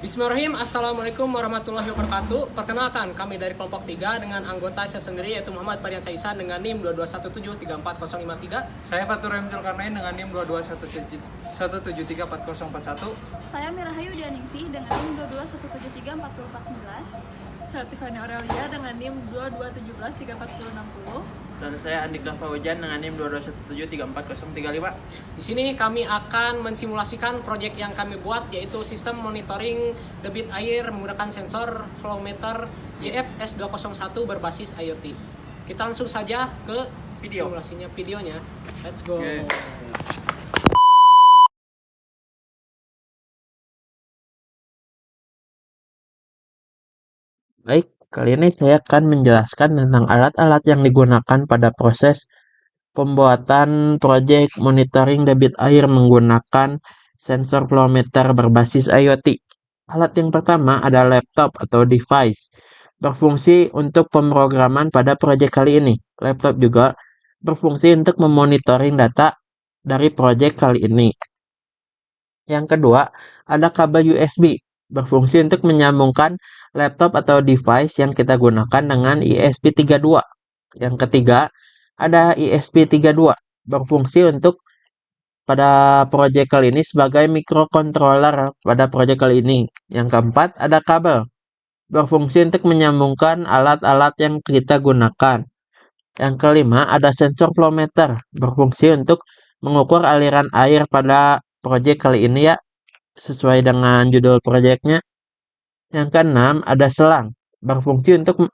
Bismillahirrahmanirrahim. Assalamualaikum warahmatullahi wabarakatuh. Perkenalkan, kami dari kelompok 3 dengan anggota saya sendiri yaitu Muhammad Farian Saisan dengan NIM 221734053. Saya Fatur Remzul Karnain dengan NIM 221734041. Saya Mirahayu Dianingsih dengan NIM 221734049. Saya Tiffany Aurelia dengan NIM 221734060. Dan saya Andika Fawajan dengan NIM 221734035. Di sini kami akan mensimulasikan proyek yang kami buat yaitu sistem monitoring debit air menggunakan sensor flow meter YF S201 berbasis IoT. Kita langsung saja ke simulasinya, videonya. Let's go. Yes. Baik, kali ini saya akan menjelaskan tentang alat-alat yang digunakan pada proses pembuatan proyek monitoring debit air menggunakan sensor flow meter berbasis IoT. Alat yang pertama adalah laptop atau device, berfungsi untuk pemrograman pada proyek kali ini. Laptop juga berfungsi untuk memonitoring data dari proyek kali ini. Yang kedua, ada kabel USB, berfungsi untuk menyambungkan laptop atau device yang kita gunakan dengan ESP32. Yang ketiga, ada ESP32, berfungsi untuk pada proyek kali ini sebagai microcontroller pada proyek kali ini. Yang keempat, ada kabel, berfungsi untuk menyambungkan alat-alat yang kita gunakan. Yang kelima, ada sensor flow meter, berfungsi untuk mengukur aliran air pada proyek kali ini ya, sesuai dengan judul proyeknya. Yang keenam, ada selang, berfungsi untuk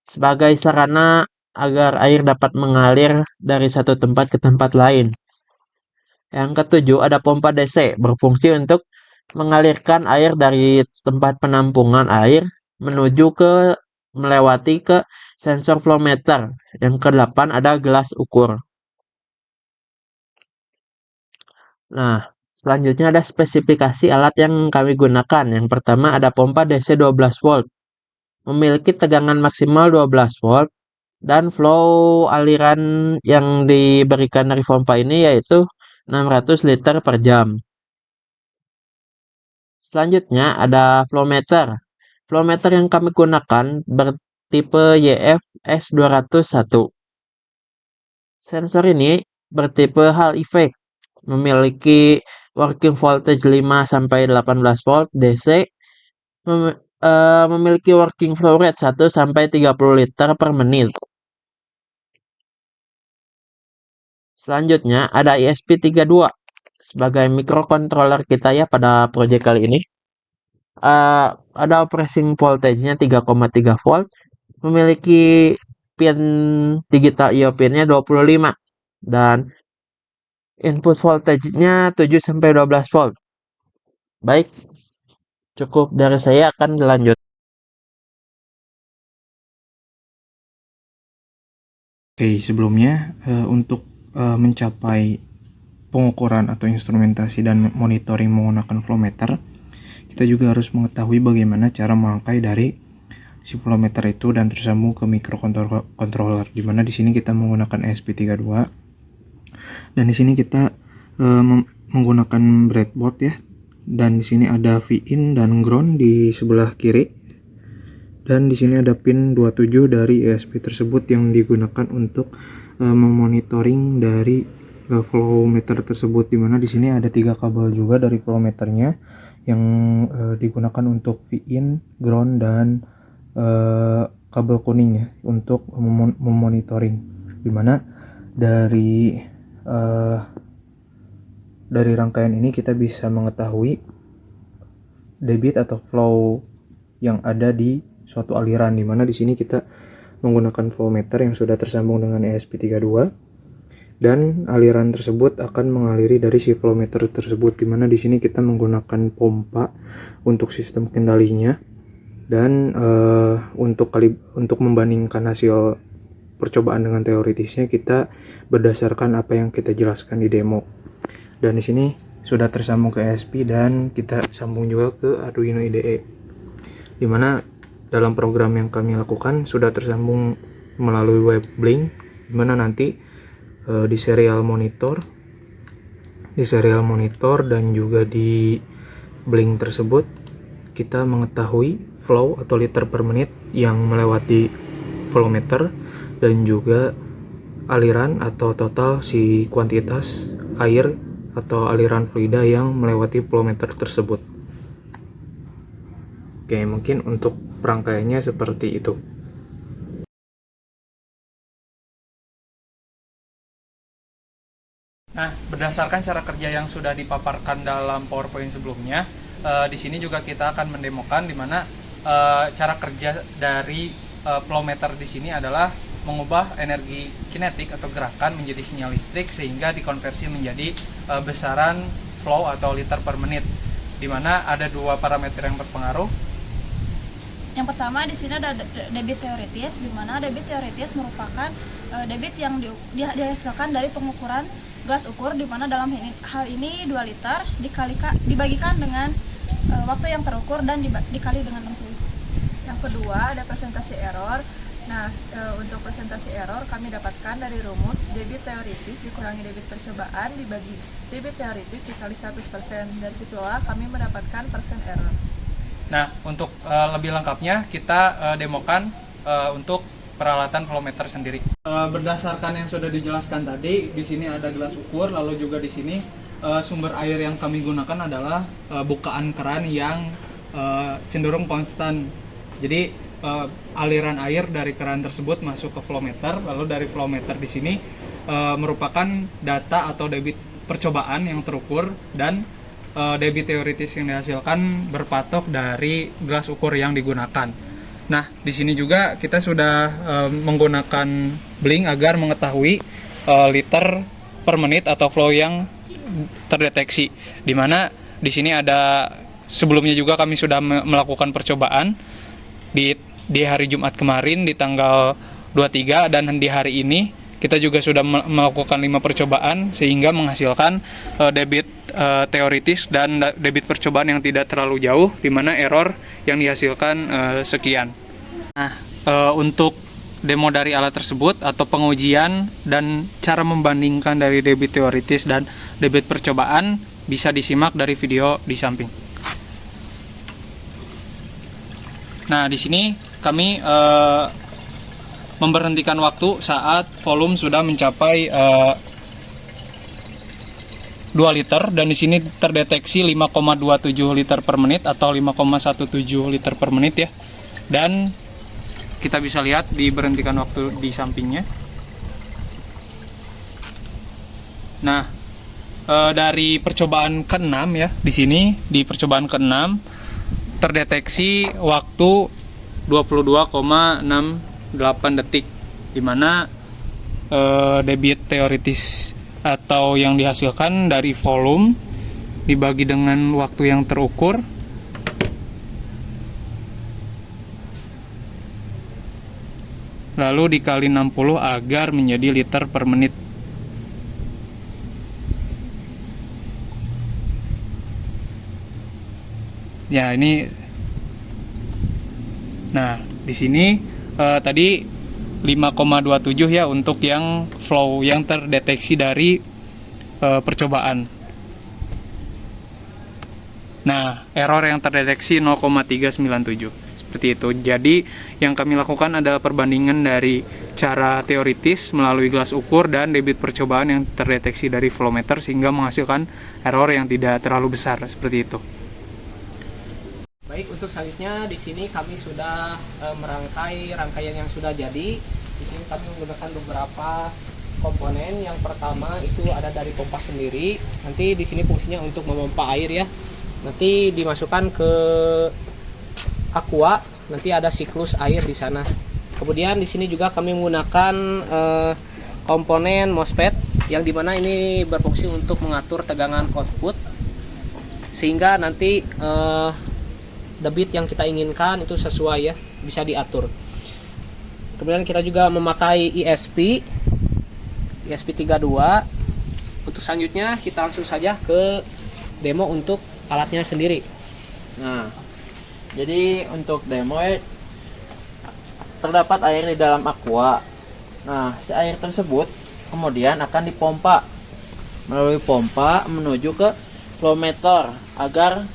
sebagai sarana agar air dapat mengalir dari satu tempat ke tempat lain. Yang ketujuh, ada pompa DC, berfungsi untuk mengalirkan air dari tempat penampungan air menuju ke melewati ke sensor flow meter. Yang kedelapan, ada gelas ukur. Nah, selanjutnya ada spesifikasi alat yang kami gunakan. Yang pertama ada pompa DC 12 volt. Memiliki tegangan maksimal 12 volt dan flow aliran yang diberikan dari pompa ini yaitu 600 liter per jam. Selanjutnya ada flow meter. Flow meter yang kami gunakan bertipe YF S201. Sensor ini bertipe Hall effect, memiliki working voltage 5-18 volt DC, memiliki working flow rate 1-30 liter per menit. Selanjutnya ada ESP32 sebagai microcontroller kita ya pada proyek kali ini. Ada operating voltage-nya 3,3 volt, memiliki pin digital IO pin-nya 25 dan input voltage-nya 7-12 volt. Baik, cukup dari saya, akan dilanjut. Oke, sebelumnya untuk mencapai pengukuran atau instrumentasi dan monitoring menggunakan flow meter, kita juga harus mengetahui bagaimana cara merangkai dari si flow meter itu dan tersambung ke microcontroller, di mana di sini kita menggunakan ESP32 dan di sini kita menggunakan breadboard ya, dan di sini ada V-in dan ground di sebelah kiri, dan di sini ada pin 27 dari ESP tersebut yang digunakan untuk memonitoring dari flow meter tersebut, di mana di sini ada 3 kabel juga dari flow meternya yang digunakan untuk V-in, ground dan kabel kuning ya untuk memonitoring, di mana dari rangkaian ini kita bisa mengetahui debit atau flow yang ada di suatu aliran, di mana di sini kita menggunakan flow meter yang sudah tersambung dengan ESP32 dan aliran tersebut akan mengaliri dari si flow meter tersebut, di mana di sini kita menggunakan pompa untuk sistem kendalinya dan untuk membandingkan hasil percobaan dengan teoritisnya kita berdasarkan apa yang kita jelaskan di demo. Dan di sini sudah tersambung ke ESP dan kita sambung juga ke Arduino IDE, di mana dalam program yang kami lakukan sudah tersambung melalui web Blink, di mana nanti di serial monitor dan juga di Blink tersebut kita mengetahui flow atau liter per menit yang melewati flow meter dan juga aliran atau total si kuantitas air atau aliran fluida yang melewati flow meter tersebut. Oke, mungkin untuk rangkaiannya seperti itu. Nah, berdasarkan cara kerja yang sudah dipaparkan dalam PowerPoint sebelumnya, di sini juga kita akan mendemokan di mana cara kerja dari flow meter di sini adalah mengubah energi kinetik atau gerakan menjadi sinyal listrik sehingga dikonversi menjadi besaran flow atau liter per menit, di mana ada dua parameter yang berpengaruh. Yang pertama di sini ada debit teoritis, di mana debit teoritis merupakan debit yang dihasilkan dari pengukuran gas ukur, di mana dalam hal ini 2 liter dibagikan dengan waktu yang terukur dan dikali dengan 60. Yang kedua ada presentasi error. Nah, untuk presentasi error kami dapatkan dari rumus debit teoritis dikurangi debit percobaan dibagi debit teoritis dikali 100%. Dari situlah kami mendapatkan persen error. Nah, untuk lebih lengkapnya kita demokan untuk peralatan flow meter sendiri. Berdasarkan yang sudah dijelaskan tadi, di sini ada gelas ukur, lalu juga di sini sumber air yang kami gunakan adalah bukaan keran yang cenderung konstan. Jadi aliran air dari keran tersebut masuk ke flow meter, lalu dari flow meter di sini merupakan data atau debit percobaan yang terukur dan debit teoritis yang dihasilkan berpatok dari gelas ukur yang digunakan. Nah, di sini juga kita sudah menggunakan blink agar mengetahui liter per menit atau flow yang terdeteksi. Di mana di sini ada sebelumnya juga kami sudah melakukan percobaan di hari Jumat kemarin di tanggal 23, dan di hari ini kita juga sudah melakukan 5 percobaan sehingga menghasilkan debit teoritis dan debit percobaan yang tidak terlalu jauh, di mana error yang dihasilkan sekian. Nah, untuk demo dari alat tersebut atau pengujian dan cara membandingkan dari debit teoritis dan debit percobaan bisa disimak dari video di samping. Nah, di sini kami memberhentikan waktu saat volume sudah mencapai 2 liter, dan di sini terdeteksi 5,27 liter per menit atau 5,17 liter per menit ya. Dan kita bisa lihat diberhentikan waktu di sampingnya. Nah, dari percobaan ke-6 ya, di sini di percobaan ke-6 terdeteksi waktu 22,68 detik, di mana debit teoritis atau yang dihasilkan dari volume dibagi dengan waktu yang terukur lalu dikali 60 agar menjadi liter per menit. Ya, ini. Nah, di sini tadi 5,27 ya untuk yang flow yang terdeteksi dari percobaan. Nah, error yang terdeteksi 0,397. Seperti itu. Jadi yang kami lakukan adalah perbandingan dari cara teoritis melalui gelas ukur dan debit percobaan yang terdeteksi dari flow meter sehingga menghasilkan error yang tidak terlalu besar, seperti itu. Baik, untuk selanjutnya di sini kami sudah merangkai rangkaian yang sudah jadi. Di sini kami menggunakan beberapa komponen. Yang pertama itu ada dari pompa sendiri. Nanti di sini fungsinya untuk memompa air ya. Nanti dimasukkan ke aqua, nanti ada siklus air di sana. Kemudian di sini juga kami menggunakan komponen MOSFET yang dimana ini berfungsi untuk mengatur tegangan output sehingga nanti debit yang kita inginkan itu sesuai ya, bisa diatur. Kemudian kita juga memakai ESP32. Untuk selanjutnya kita langsung saja ke demo untuk alatnya sendiri. Nah, jadi untuk demo terdapat air di dalam aqua. Nah, si air tersebut kemudian akan dipompa melalui pompa menuju ke flow meter agar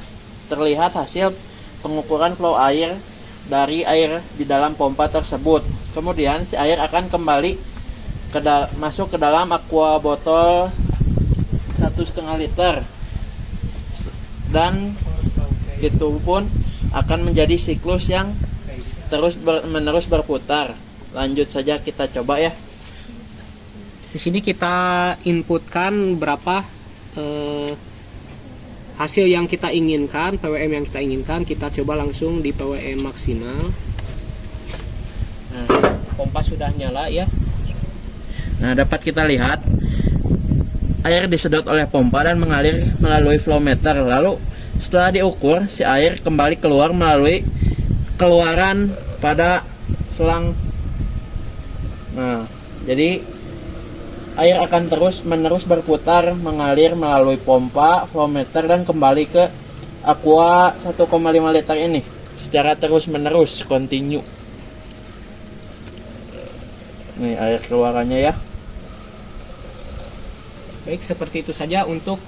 terlihat hasil pengukuran flow air dari air di dalam pompa tersebut. Kemudian si air akan kembali masuk ke dalam aqua botol 1,5 liter, dan itu pun akan menjadi siklus yang menerus berputar. Lanjut saja kita coba ya. Di sini kita inputkan berapa hasil yang kita inginkan, PWM yang kita inginkan. Kita coba langsung di PWM maksimal. Nah, Pompa sudah nyala ya. Nah, dapat kita lihat air disedot oleh pompa dan mengalir melalui flow meter. Lalu setelah diukur, si air kembali keluar melalui keluaran pada selang. Nah, jadi air akan terus-menerus berputar mengalir melalui pompa, flow meter, dan kembali ke aqua 1,5 liter ini secara terus-menerus, continue. Nih air keluarannya ya. Baik, seperti itu saja untuk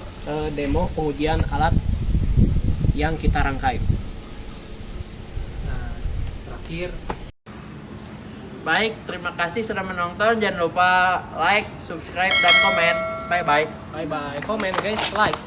demo pengujian alat yang kita rangkai. Nah, terakhir. Baik, terima kasih sudah menonton. Jangan lupa like, subscribe, dan komen. Bye-bye. Bye bye. Comment guys, like.